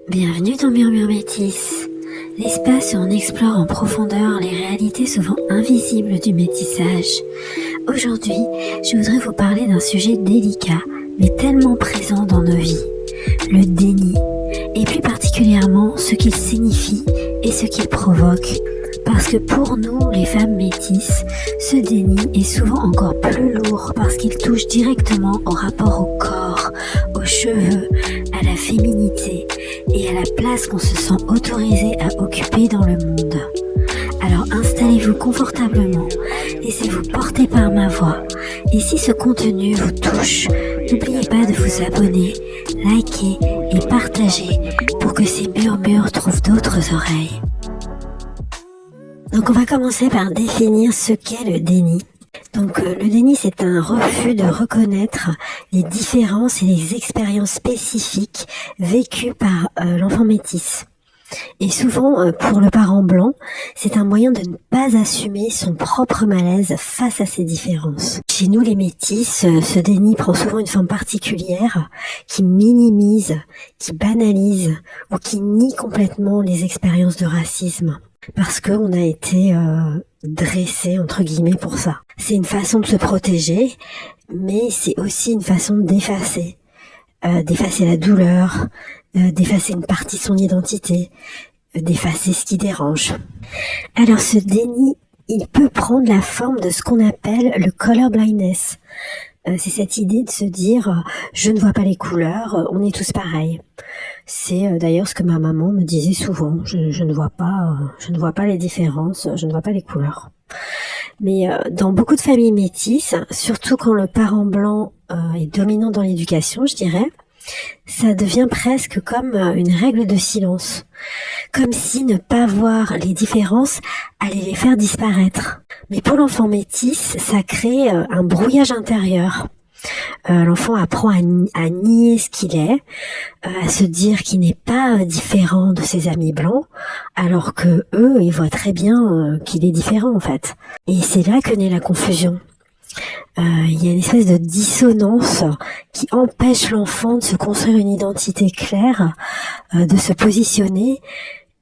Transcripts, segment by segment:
Bienvenue dans Murmure Métis, l'espace où on explore en profondeur les réalités souvent invisibles du métissage. Aujourd'hui, je voudrais vous parler d'un sujet délicat, mais tellement présent dans nos vies, le déni, et plus particulièrement ce qu'il signifie et ce qu'il provoque. Parce que pour nous, les femmes métisses, ce déni est souvent encore plus lourd parce qu'il touche directement au rapport au corps, aux cheveux, à la féminité et à la place qu'on se sent autorisé à occuper dans le monde. Alors installez-vous confortablement, laissez-vous porter par ma voix. Et si ce contenu vous touche, n'oubliez pas de vous abonner, liker et partager pour que ces murmures trouvent d'autres oreilles. Donc on va commencer par définir ce qu'est le déni. Donc le déni, c'est un refus de reconnaître les différences et les expériences spécifiques vécues par l'enfant métis. Et souvent, pour le parent blanc, c'est un moyen de ne pas assumer son propre malaise face à ces différences. Chez nous, les métis, ce déni prend souvent une forme particulière qui minimise, qui banalise ou qui nie complètement les expériences de racisme. Parce qu'on a été dressé, entre guillemets, pour ça. C'est une façon de se protéger, mais c'est aussi une façon d'effacer la douleur, d'effacer une partie de son identité, d'effacer ce qui dérange. Alors ce déni, il peut prendre la forme de ce qu'on appelle le color blindness. C'est cette idée de se dire je ne vois pas les couleurs, on est tous pareils. C'est d'ailleurs ce que ma maman me disait souvent, je ne vois pas les différences, je ne vois pas les couleurs. Mais dans beaucoup de familles métisses, surtout quand le parent blanc est dominant dans l'éducation, je dirais, ça devient presque comme une règle de silence. Comme si ne pas voir les différences allait les faire disparaître. Mais pour l'enfant métis, ça crée un brouillage intérieur. L'enfant apprend à nier ce qu'il est, à se dire qu'il n'est pas différent de ses amis blancs, alors que eux, ils voient très bien qu'il est différent en fait. Et c'est là que naît la confusion. Il y a une espèce de dissonance qui empêche l'enfant de se construire une identité claire, de se positionner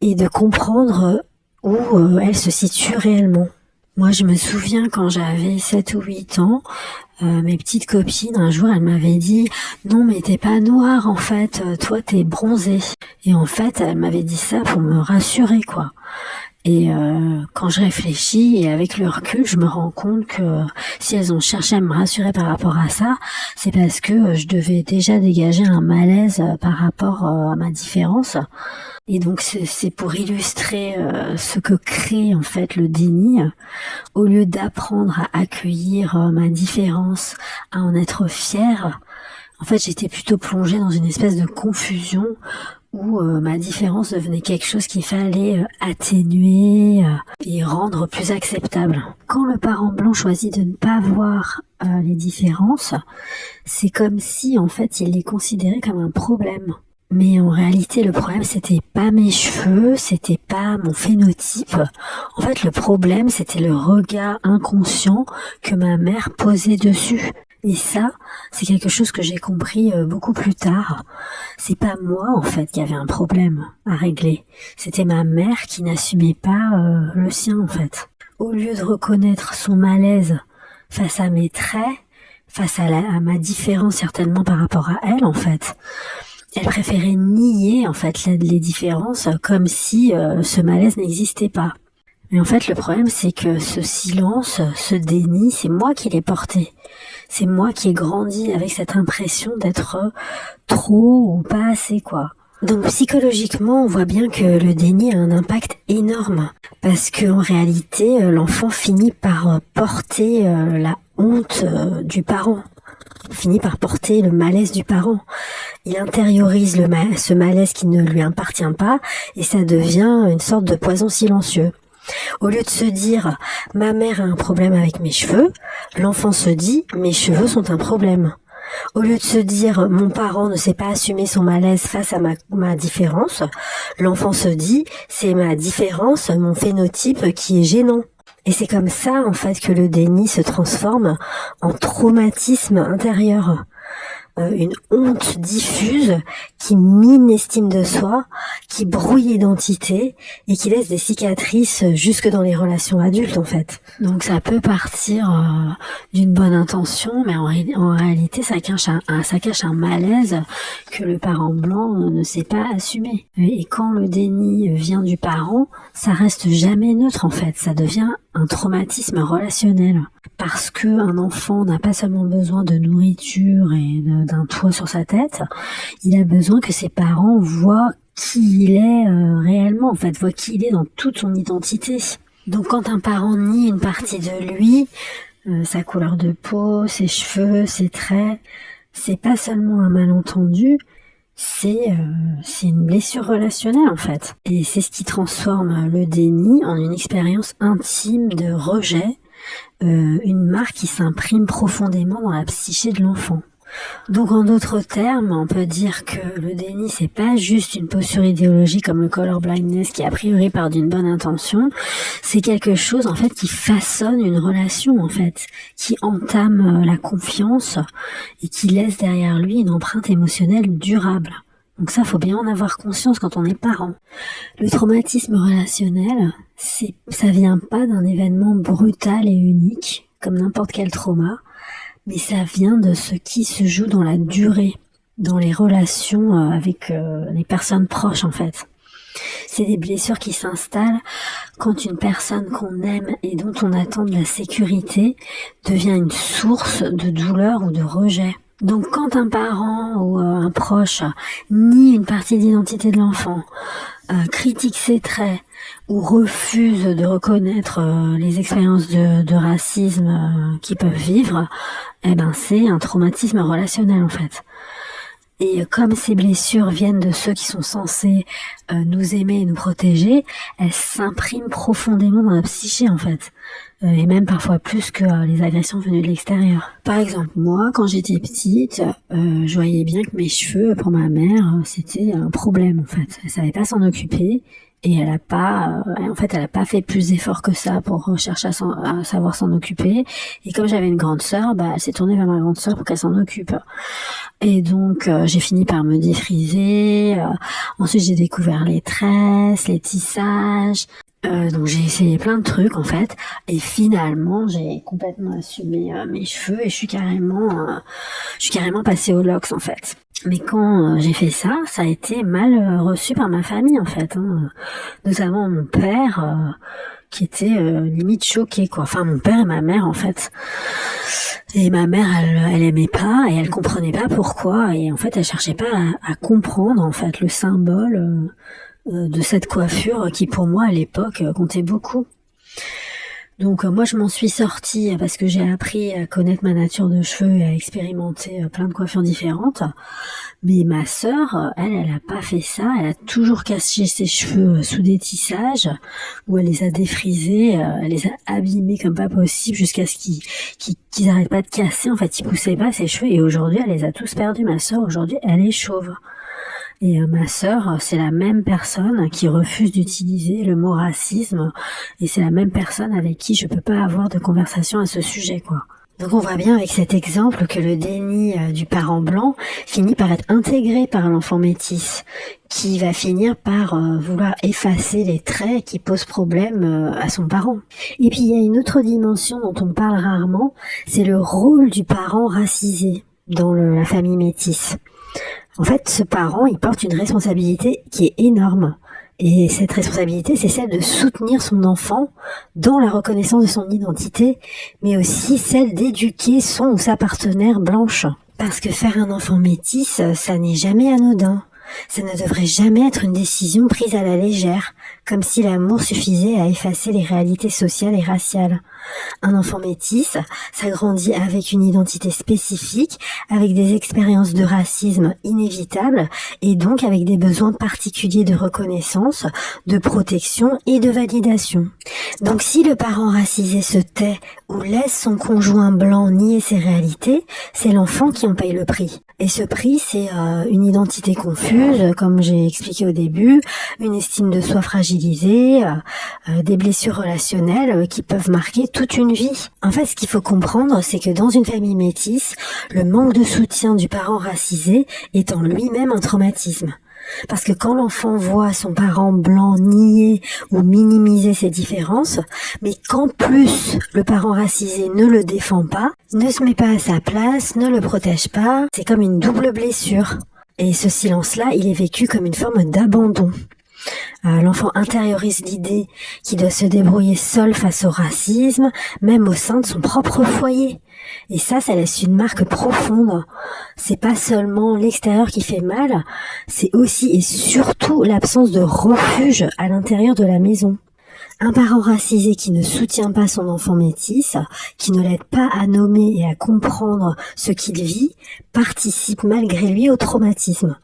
et de comprendre où elle se situe réellement. Moi, je me souviens quand j'avais 7 ou 8 ans, mes petites copines, un jour, elles m'avaient dit « Non, mais t'es pas noire, en fait, toi, t'es bronzée. » Et en fait, elles m'avaient dit ça pour me rassurer, quoi. Et quand je réfléchis et avec le recul, je me rends compte que si elles ont cherché à me rassurer par rapport à ça, c'est parce que je devais déjà dégager un malaise par rapport à ma différence. Et donc c'est pour illustrer ce que crée en fait le déni. Au lieu d'apprendre à accueillir ma différence, à en être fière, en fait j'étais plutôt plongée dans une espèce de confusion où ma différence devenait quelque chose qu'il fallait atténuer et rendre plus acceptable. Quand le parent blanc choisit de ne pas voir les différences, c'est comme si en fait il les considérait comme un problème. Mais en réalité, le problème, c'était pas mes cheveux, c'était pas mon phénotype. En fait, le problème, c'était le regard inconscient que ma mère posait dessus. Et ça, c'est quelque chose que j'ai compris beaucoup plus tard. C'est pas moi, en fait, qui avait un problème à régler. C'était ma mère qui n'assumait pas le sien, en fait. Au lieu de reconnaître son malaise face à mes traits, face à ma différence certainement par rapport à elle, en fait, elle préférait nier en fait les différences comme si ce malaise n'existait pas. Mais en fait le problème c'est que ce silence, ce déni, c'est moi qui l'ai porté. C'est moi qui ai grandi avec cette impression d'être trop ou pas assez quoi. Donc psychologiquement on voit bien que le déni a un impact énorme parce que en réalité l'enfant finit par porter la honte du parent. Finit par porter le malaise du parent. Il intériorise ce malaise qui ne lui appartient pas et ça devient une sorte de poison silencieux. Au lieu de se dire « ma mère a un problème avec mes cheveux », l'enfant se dit « mes cheveux sont un problème ». Au lieu de se dire « mon parent ne sait pas assumer son malaise face à ma différence », l'enfant se dit « c'est ma différence, mon phénotype qui est gênant ». Et c'est comme ça, en fait, que le déni se transforme en traumatisme intérieur. une honte diffuse qui mine l'estime de soi, qui brouille l'identité et qui laisse des cicatrices jusque dans les relations adultes en fait. Donc ça peut partir d'une bonne intention, mais en réalité ça cache un malaise que le parent blanc ne sait pas assumer. Et quand le déni vient du parent, ça reste jamais neutre en fait, ça devient un traumatisme relationnel. Parce que un enfant n'a pas seulement besoin de nourriture et d'un toit sur sa tête, il a besoin que ses parents voient qui il est réellement, en fait, voient qui il est dans toute son identité. Donc quand un parent nie une partie de lui, sa couleur de peau, ses cheveux, ses traits, c'est pas seulement un malentendu, c'est une blessure relationnelle en fait. Et c'est ce qui transforme le déni en une expérience intime de rejet, une marque qui s'imprime profondément dans la psyché de l'enfant. Donc en d'autres termes, on peut dire que le déni c'est pas juste une posture idéologique comme le color blindness qui a priori part d'une bonne intention, c'est quelque chose en fait qui façonne une relation en fait, qui entame la confiance et qui laisse derrière lui une empreinte émotionnelle durable. Donc ça, faut bien en avoir conscience quand on est parent. Le traumatisme relationnel, ça vient pas d'un événement brutal et unique, comme n'importe quel trauma, mais ça vient de ce qui se joue dans la durée, dans les relations avec les personnes proches en fait. C'est des blessures qui s'installent quand une personne qu'on aime et dont on attend de la sécurité devient une source de douleur ou de rejet. Donc quand un parent ou un proche nie une partie d'identité de l'enfant, critique ses traits ou refuse de reconnaître les expériences de racisme qu'ils peuvent vivre, c'est un traumatisme relationnel en fait. Et comme ces blessures viennent de ceux qui sont censés nous aimer et nous protéger, elles s'impriment profondément dans la psyché en fait. Et même parfois plus que les agressions venues de l'extérieur. Par exemple, moi, quand j'étais petite, je voyais bien que mes cheveux, pour ma mère, c'était un problème en fait. Elle savait pas s'en occuper. Et elle a pas fait plus d'efforts que ça pour chercher à savoir s'en occuper. Et comme j'avais une grande sœur, elle s'est tournée vers ma grande sœur pour qu'elle s'en occupe. Et donc, j'ai fini par me défriser. Ensuite, j'ai découvert les tresses, les tissages. Donc j'ai essayé plein de trucs en fait. Et finalement, j'ai complètement assumé mes cheveux et je suis carrément passée au lox en fait. Mais quand j'ai fait ça, ça a été mal reçu par ma famille en fait, notamment mon père qui était limite choqué quoi. Enfin mon père et ma mère en fait. Et ma mère elle aimait pas et elle comprenait pas pourquoi et en fait elle cherchait pas à comprendre en fait le symbole de cette coiffure qui pour moi à l'époque comptait beaucoup. Donc moi je m'en suis sortie parce que j'ai appris à connaître ma nature de cheveux et à expérimenter plein de coiffures différentes. Mais ma sœur, elle a pas fait ça. Elle a toujours caché ses cheveux sous des tissages où elle les a défrisés, elle les a abîmés comme pas possible jusqu'à ce qu'ils arrêtent pas de casser. En fait, ils poussaient pas ses cheveux et aujourd'hui elle les a tous perdus. Ma sœur aujourd'hui elle est chauve. Et ma sœur, c'est la même personne qui refuse d'utiliser le mot racisme et c'est la même personne avec qui je peux pas avoir de conversation à ce sujet, quoi. Donc on voit bien avec cet exemple que le déni du parent blanc finit par être intégré par l'enfant métis, qui va finir par vouloir effacer les traits qui posent problème à son parent. Et puis il y a une autre dimension dont on parle rarement, c'est le rôle du parent racisé dans la famille métisse. En fait, ce parent, il porte une responsabilité qui est énorme. Et cette responsabilité, c'est celle de soutenir son enfant dans la reconnaissance de son identité, mais aussi celle d'éduquer son ou sa partenaire blanche. Parce que faire un enfant métis, ça n'est jamais anodin. Ça ne devrait jamais être une décision prise à la légère, comme si l'amour suffisait à effacer les réalités sociales et raciales. Un enfant métis, ça grandit avec une identité spécifique, avec des expériences de racisme inévitables et donc avec des besoins particuliers de reconnaissance, de protection et de validation. Donc si le parent racisé se tait ou laisse son conjoint blanc nier ses réalités, c'est l'enfant qui en paye le prix. Et ce prix, c'est une identité confuse, comme j'ai expliqué au début, une estime de soi fragilisée, des blessures relationnelles qui peuvent marquer toute une vie. En fait, ce qu'il faut comprendre, c'est que dans une famille métisse, le manque de soutien du parent racisé est en lui-même un traumatisme. Parce que quand l'enfant voit son parent blanc nier ou minimiser ses différences, mais qu'en plus le parent racisé ne le défend pas, ne se met pas à sa place, ne le protège pas, c'est comme une double blessure. Et ce silence-là, il est vécu comme une forme d'abandon. L'enfant intériorise l'idée qu'il doit se débrouiller seul face au racisme, même au sein de son propre foyer. Et ça laisse une marque profonde. C'est pas seulement l'extérieur qui fait mal, c'est aussi et surtout l'absence de refuge à l'intérieur de la maison. Un parent racisé qui ne soutient pas son enfant métis, qui ne l'aide pas à nommer et à comprendre ce qu'il vit, participe malgré lui au traumatisme.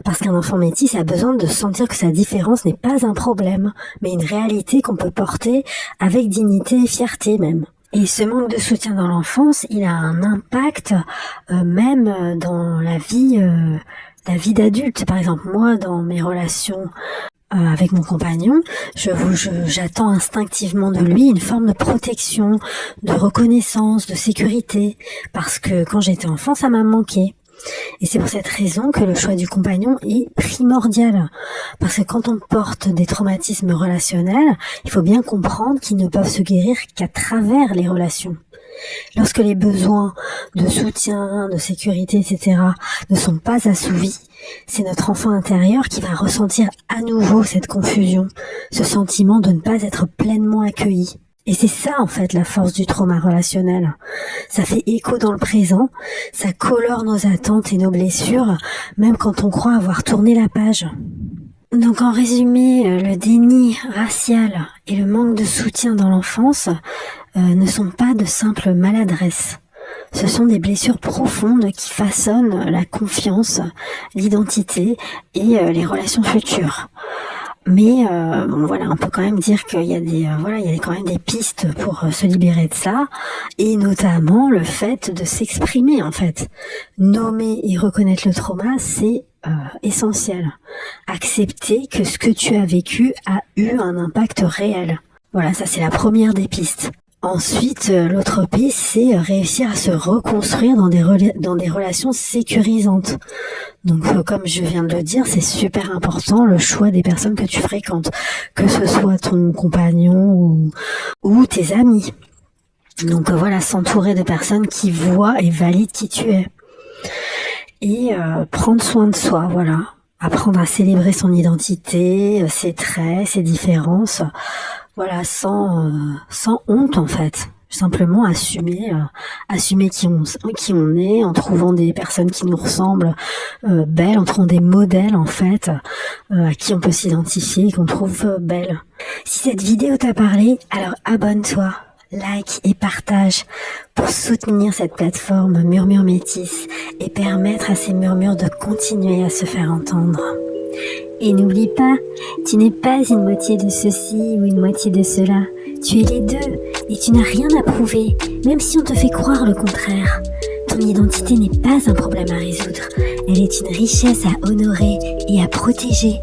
Parce qu'un enfant métis a besoin de sentir que sa différence n'est pas un problème, mais une réalité qu'on peut porter avec dignité et fierté même. Et ce manque de soutien dans l'enfance, il a un impact même dans la vie d'adulte. Par exemple, moi, dans mes relations avec mon compagnon, j'attends instinctivement de lui une forme de protection, de reconnaissance, de sécurité, parce que quand j'étais enfant, ça m'a manqué. Et c'est pour cette raison que le choix du compagnon est primordial. Parce que quand on porte des traumatismes relationnels, il faut bien comprendre qu'ils ne peuvent se guérir qu'à travers les relations. Lorsque les besoins de soutien, de sécurité, etc. ne sont pas assouvis, c'est notre enfant intérieur qui va ressentir à nouveau cette confusion, ce sentiment de ne pas être pleinement accueilli. Et c'est ça, en fait, la force du trauma relationnel. Ça fait écho dans le présent, ça colore nos attentes et nos blessures, même quand on croit avoir tourné la page. Donc, en résumé, le déni racial et le manque de soutien dans l'enfance ne sont pas de simples maladresses. Ce sont des blessures profondes qui façonnent la confiance, l'identité et les relations futures. Mais on peut quand même dire qu'il y a quand même des pistes pour se libérer de ça, et notamment le fait de s'exprimer en fait. Nommer et reconnaître le trauma, c'est essentiel. Accepter que ce que tu as vécu a eu un impact réel. Voilà, ça c'est la première des pistes. Ensuite, l'autre piste, c'est réussir à se reconstruire dans des relations sécurisantes. Donc, comme je viens de le dire, c'est super important le choix des personnes que tu fréquentes, que ce soit ton compagnon ou tes amis. Donc voilà, s'entourer de personnes qui voient et valident qui tu es. Et prendre soin de soi, voilà. Apprendre à célébrer son identité, ses traits, ses différences. Voilà, sans honte en fait. Simplement assumer qui on est, en trouvant des personnes qui nous ressemblent belles, en trouvant des modèles en fait à qui on peut s'identifier et qu'on trouve belles. Si cette vidéo t'a parlé, alors abonne-toi, like et partage pour soutenir cette plateforme Murmure Métis et permettre à ces murmures de continuer à se faire entendre. Et n'oublie pas, tu n'es pas une moitié de ceci ou une moitié de cela. Tu es les deux et tu n'as rien à prouver, même si on te fait croire le contraire. Ton identité n'est pas un problème à résoudre. Elle est une richesse à honorer et à protéger.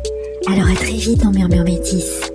Alors à très vite dans Murmure Métis.